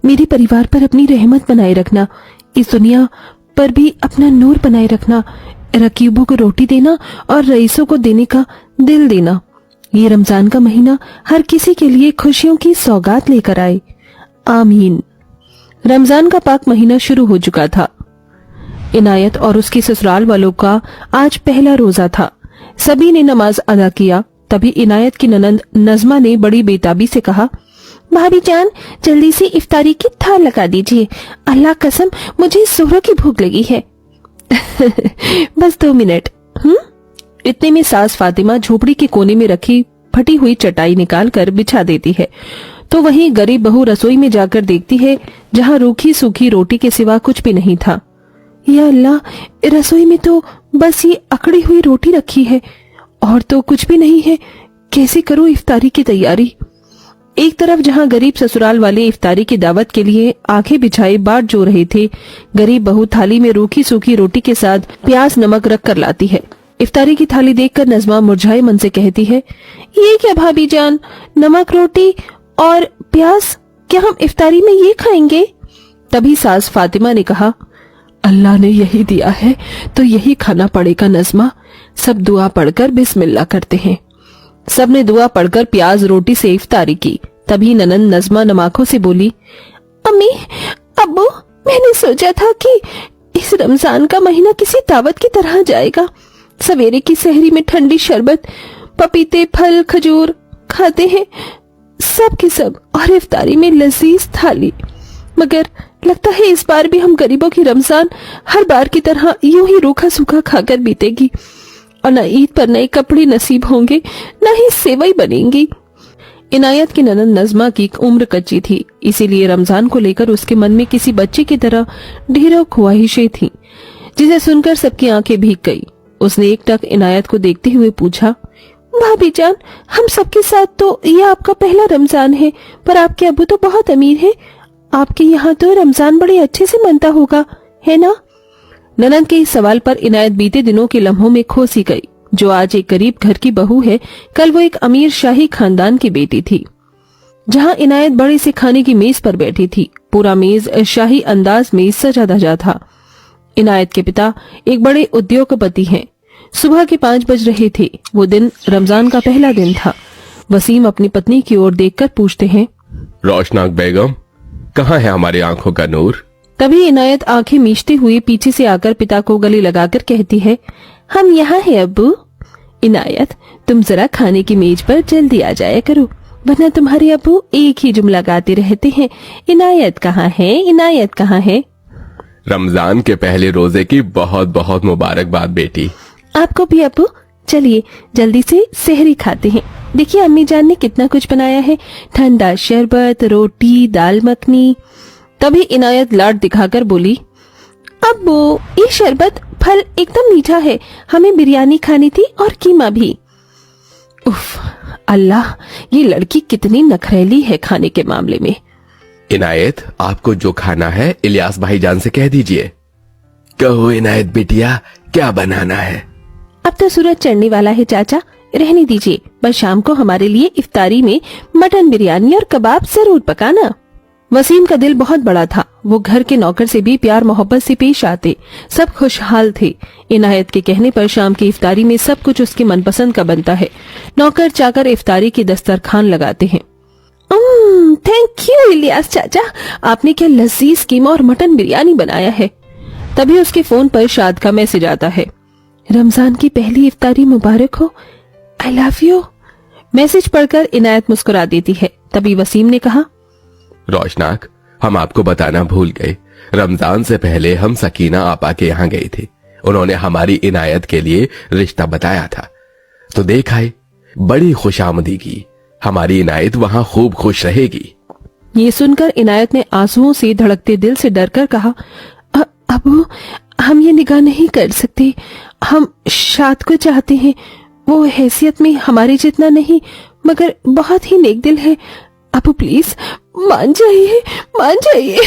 मेरे परिवार पर अपनी रहमत बनाए रखना, इस दुनिया पर भी अपना नूर बनाए रखना, रकीबों को रोटी देना और रईसों को देने का दिल देना। ये रमजान का महीना हर किसी के लिए खुशियों की सौगात लेकर आए, आमीन। रमजान का पाक महीना शुरू हो चुका था। इनायत और उसकी ससुराल वालों का आज पहला रोजा था। सभी ने नमाज अदा किया। तभी इनायत की ननंद नजमा ने बड़ी बेताबी से कहा, भाभी जान, जल्दी से इफ्तारी की थाल लगा दीजिए, अल्लाह कसम मुझे जोरों की भूख लगी है। बस 2 मिनट। इतने में सास फातिमा झोपड़ी के कोने में रखी फटी हुई चटाई निकाल कर बिछा देती है, तो वहीं गरीब बहू रसोई में जाकर देखती है जहाँ रूखी सूखी रोटी के सिवा कुछ भी नहीं था। या अल्लाह, रसोई में तो बस ये अकड़ी हुई रोटी रखी है और तो कुछ भी नहीं है। कैसे करूं इफ्तारी की तैयारी? एक तरफ जहां गरीब ससुराल वाले इफ्तारी की दावत के लिए आंखें बिछाए बाट जो रहे थे, गरीब बहू थाली में रूखी सूखी रोटी के साथ प्याज नमक रख कर लाती है। इफ्तारी की थाली देखकर नजमा मुरझाए मन से कहती है, ये क्या भाभी जान, नमक रोटी और प्याज, क्या हम इफ्तारी में ये खाएंगे? तभी सास फातिमा ने कहा, अल्लाह ने यही दिया है तो यही खाना पड़ेगा नजमा। सब दुआ पढ़कर बिस्मिल्लाह करते हैं। सब ने दुआ पढ़कर प्याज रोटी से इफ्तारी की। तभी ननंद नजमा नमाखों से बोली, अम्मी, अब्बू, मैंने सोचा था कि इस रमजान का महीना किसी दावत की तरह जाएगा। सवेरे की सहरी में ठंडी शरबत, पपीते, फल, खजूर खाते हैं सब के सब, और इफ्तारी में लजीज थाली। मगर लगता है इस बार भी हम गरीबों की रमजान हर बार की तरह यूं ही रूखा सूखा खाकर बीतेगी, और न ईद पर नए कपड़े नसीब होंगे, न ही सेवई बनेंगी। इनायत की ननंद नजमा की उम्र कच्ची थी, इसीलिए रमजान को लेकर उसके मन में किसी बच्चे की तरह ढेरों ख्वाहिशें थीं, जिसे सुनकर सबकी आंखें भीग गई। उसने एकटक इनायत को देखते हुए पूछा, भाभी जान, हम सबके साथ तो ये आपका पहला रमजान है, पर आपके अब्बू तो बहुत अमीर हैं। आपके यहाँ तो रमजान बड़े अच्छे से मनता होगा, है ना? ननंद के इस सवाल पर इनायत बीते दिनों के लम्हों में खो सी गई। जो आज एक गरीब घर की बहू है, कल वो एक अमीर शाही खानदान की बेटी थी। जहाँ इनायत बड़े से खाने की मेज पर बैठी थी, पूरा मेज शाही अंदाज में सजा धजा था। इनायत के पिता एक बड़े उद्योगपति हैं। सुबह के 5 बज रहे थे। वो दिन रमजान का पहला दिन था। वसीम अपनी पत्नी की ओर देखकर पूछते हैं, रोशनाक बेगम, कहाँ है हमारी आंखों का नूर? तभी इनायत आंखें मीचते हुए पीछे से आकर पिता को गले लगाकर कहती है, हम यहाँ हैं अब्बू। इनायत, तुम जरा खाने की मेज पर जल्दी आ जाया करो, वरना तुम्हारे अब्बू एक ही जुमला गाते रहते हैं, इनायत कहाँ है, इनायत कहाँ है। रमजान के पहले रोजे की बहुत बहुत मुबारकबाद बेटी। आपको भी अब्बू। चलिए जल्दी से सहरी खाते हैं। देखिए अम्मी जान ने कितना कुछ बनाया है, ठंडा शरबत, रोटी, दाल मखनी। तभी इनायत लाड दिखाकर बोली, अब्बू, ये शरबत फल एकदम मीठा है, हमें बिरयानी खानी थी और कीमा भी। उफ, अल्लाह, ये लड़की कितनी नखरेली है खाने के मामले में। इनायत, आपको जो खाना है इलियास भाईजान से कह दीजिए। कहो इनायत बिटिया, क्या बनाना है? अब तो सूरज चढ़ने वाला है चाचा, रहने दीजिए, बस शाम को हमारे लिए इफ्तारी में मटन बिरयानी और कबाब जरूर पकाना। वसीम का दिल बहुत बड़ा था। वो घर के नौकर से भी प्यार मोहब्बत से पेश आते। सब खुशहाल थे। इनायत के कहने पर शाम की इफ्तारी में सब कुछ उसके मनपसंद का बनता है। नौकर चाकर इफ्तारी की दस्तरखान लगाते हैं। थैंक यू इलियास चाचा, आपने क्या लजीज कीमा और मटन बिरयानी बनाया है। तभी उसके फोन पर शाद का मैसेज आता है, रमजान की पहली इफ्तारी मुबारक हो, आई लव यू। मैसेज पढ़कर इनायत मुस्कुरा देती है। तभी वसीम ने कहा, रोशनाक, हम आपको बताना भूल गए, रमजान से पहले हम सकीना आपा के यहाँ गए थे। उन्होंने हमारी इनायत के लिए रिश्ता बताया था, तो देखा है, बड़ी खुशामदी की। हमारी इनायत वहाँ खूब खुश रहेगी। ये सुनकर इनायत ने आंसुओं से धड़कते दिल से डरकर कहा, अबू, हम ये निगाह नहीं कर सकते, हम शाद को चाहते हैं। वो हैसियत में हमारे जितना नहीं, मगर बहुत ही नेक दिल है। अबू प्लीज मान जाइए, मान जाइए।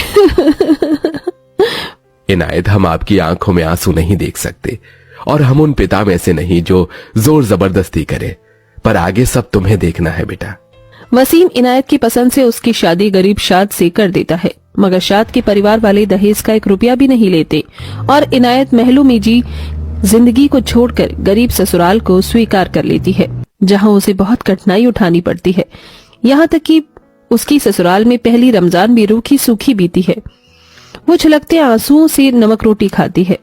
इनायत, हम आपकी आंखों में आंसू नहीं देख सकते, और हम उन पिता में से नहीं जो जोर जबरदस्ती करे, पर आगे सब तुम्हें देखना है बेटा। वसीम इनायत की पसंद से उसकी शादी गरीब शाद से कर देता है, मगर शाद के परिवार वाले दहेज का 1 रुपया भी नहीं लेते और इनायत महलों में जी जिंदगी को छोड़कर गरीब ससुराल को स्वीकार कर लेती है, जहां उसे बहुत कठिनाई उठानी पड़ती है। यहाँ तक कि उसकी ससुराल में पहली रमजान भी रूखी सूखी बीती है। वो छलकते आंसुओं से नमक रोटी खाती है।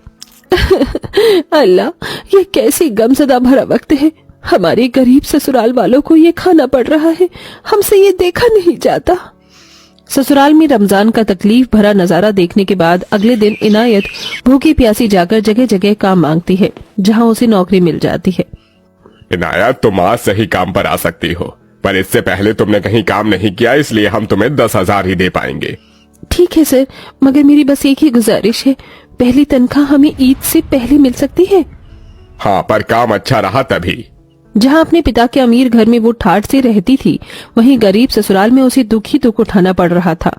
अल्लाह, ये कैसी गमज़दा भरा वक्त है। हमारे गरीब ससुराल वालों को ये खाना पड़ रहा है, हमसे ये देखा नहीं जाता। ससुराल में रमजान का तकलीफ भरा नजारा देखने के बाद अगले दिन इनायत भूखी प्यासी जाकर जगह जगह काम मांगती है, जहां उसे नौकरी मिल जाती है। इनायत, तुम आज सही काम पर आ सकती हो, पर इससे पहले तुमने कहीं काम नहीं किया, इसलिए हम तुम्हें 10,000 ही दे पाएंगे। ठीक है सर, मगर मेरी बस एक ही गुजारिश है, पहली तनख्वाह हमें ईद से पहले मिल सकती है। हाँ, पर काम अच्छा रहा तभी। जहाँ अपने पिता के अमीर घर में वो ठाठ से रहती थी, वहीं गरीब ससुराल में उसे दुख ही दुख उठाना पड़ रहा था।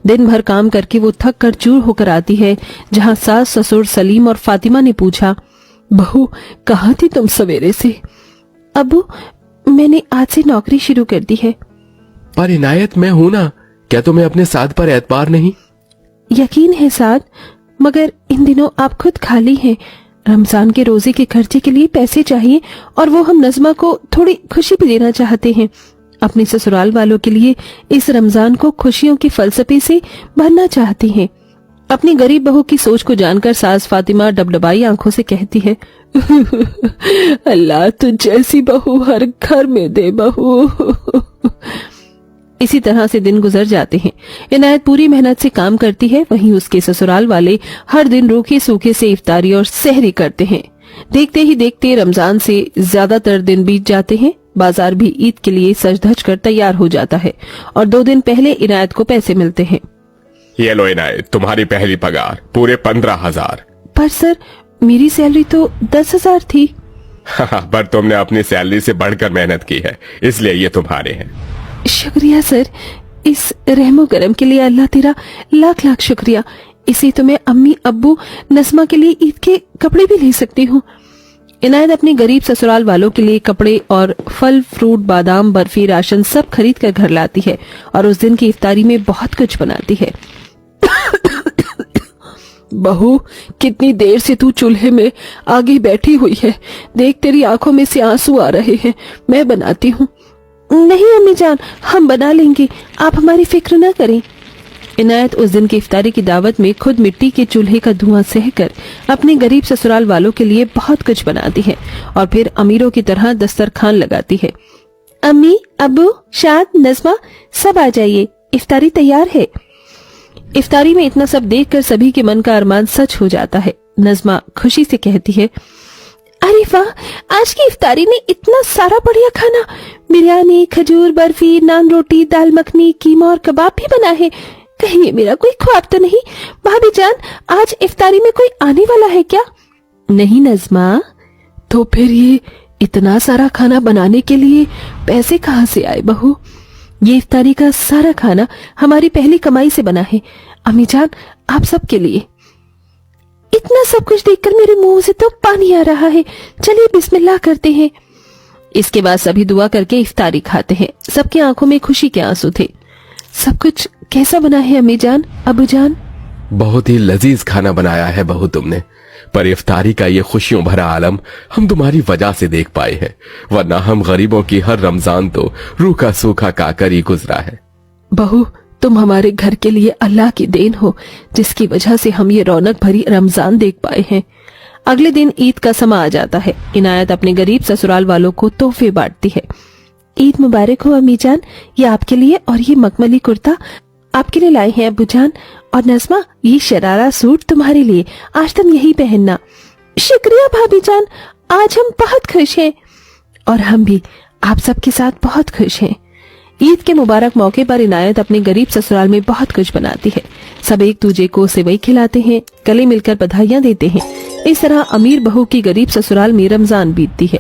दिन भर काम करके वो थक कर चूर होकर आती है, जहाँ सास ससुर सलीम और फातिमा ने पूछा, बहू कहाँ थी तुम सवेरे से? अबू, मैंने आज से नौकरी शुरू कर दी है। पर इनायत, मैं हूं ना, क्या तुम्हें अपने साथ पर एतबार नहीं? यकीन है साथ, मगर इन दिनों आप खुद खाली हैं। रमजान के रोजे के खर्चे के लिए पैसे चाहिए और वो हम नज़मा को थोड़ी खुशी भी देना चाहते हैं। अपने ससुराल वालों के लिए इस रमजान को खुशियों के फलसफे से भरना चाहते हैं। अपनी गरीब बहू की सोच को जानकर सास फातिमा डबडबाई आंखों से कहती है, अल्लाह तुझ जैसी बहू हर घर में दे बहू। इसी तरह से दिन गुजर जाते हैं। इनायत पूरी मेहनत से काम करती है, वहीं उसके ससुराल वाले हर दिन रूखे सूखे से इफ्तारी और सहरी करते हैं। देखते ही देखते रमजान से ज्यादातर दिन बीत जाते हैं। बाजार भी ईद के लिए सज धज कर तैयार हो जाता है और 2 दिन पहले इनायत को पैसे मिलते हैं। ये लो इनायत, तुम्हारी पहली पगार, पूरे 15,000। पर सर, मेरी सैलरी तो 10,000 थी। पर तुमने अपनी सैलरी से बढ़कर मेहनत की है, इसलिए ये तुम्हारे हैं। शुक्रिया सर, इस रहमो करम के लिए अल्लाह तेरा लाख लाख शुक्रिया। इसी तो मैं अम्मी अब्बू नज़मा के लिए ईद के कपड़े भी ले सकती हूँ। इनायत अपने गरीब ससुराल वालों के लिए कपड़े और फल फ्रूट बादाम बर्फी राशन सब खरीद कर घर लाती है और उस दिन की इफ्तारी में बहुत कुछ बनाती है। बहू, कितनी देर से तू चूल्हे में आगे बैठी हुई है, देख तेरी आंखों में से आंसू आ रहे हैं, मैं बनाती हूँ। नहीं अम्मी जान, हम बना लेंगे, आप हमारी फिक्र न करें। इनायत उस दिन की इफ्तारी की दावत में खुद मिट्टी के चूल्हे का धुआं सहकर अपने गरीब ससुराल वालों के लिए बहुत कुछ बनाती है और फिर अमीरों की तरह दस्तरखान लगाती है। अम्मी अब्बू शाद नज़मा सब आ जाइए, इफ्तारी तैयार है। इफ्तारी में इतना सब देखकर सभी के मन का अरमान सच हो जाता है। नज़मा खुशी से कहती है, अरे वाह, आज की इफ्तारी ने इतना सारा बढ़िया खाना, बिरयानी खजूर बर्फी नान रोटी दाल मखनी कीमा और कबाब भी बना है। कहीं ये मेरा कोई ख्वाब तो नहीं? भाभी जान, आज इफ्तारी में कोई आने वाला है क्या? नहीं नज़मा, तो फिर ये इतना सारा खाना बनाने के लिए पैसे कहाँ से आए बहू? ये इफ्तारी का सारा खाना हमारी पहली कमाई से बना है। अम्मी जान, आप सबके लिए। इतना सब कुछ देखकर मेरे मुंह से तो पानी आ रहा है। चलिए बिस्मिल्लाह करते हैं। इसके बाद सभी दुआ करके इफ्तारी खाते हैं। सबकी आंखों में खुशी के आंसू थे। सब कुछ कैसा बना है अम्मी जान अबू जान? बहुत ही लजीज खाना बनाया है बहू तुमने, पर इफ्तारी का ये खुशियों भरा आलम हम तुम्हारी वजह से देख पाए हैं, वरना हम गरीबों की हर रमजान तो रूखा सूखा काकर ही गुजरा है। बहू, तुम हमारे घर के लिए अल्लाह की देन हो, जिसकी वजह से हम ये रौनक भरी रमजान देख पाए हैं। अगले दिन ईद का समा आ जाता है। इनायत अपने गरीब ससुराल वालों को तोहफे बांटती है। ईद मुबारक हो अम्मी जान, ये आपके लिए और ये मखमली कुर्ता आपके लिए लाए हैं अब्बू जान, और नज़मा ये शरारा सूट तुम्हारे लिए, आज तुम यही पहनना। शुक्रिया भाभी जान, आज हम बहुत खुश हैं। और हम भी आप सबके साथ बहुत खुश हैं। ईद के मुबारक मौके पर इनायत अपने गरीब ससुराल में बहुत कुछ बनाती है। सब एक दूजे को सेवई खिलाते हैं, गले मिलकर बधाइयां देते हैं। इस तरह अमीर बहू की गरीब ससुराल में रमजान बीतती है।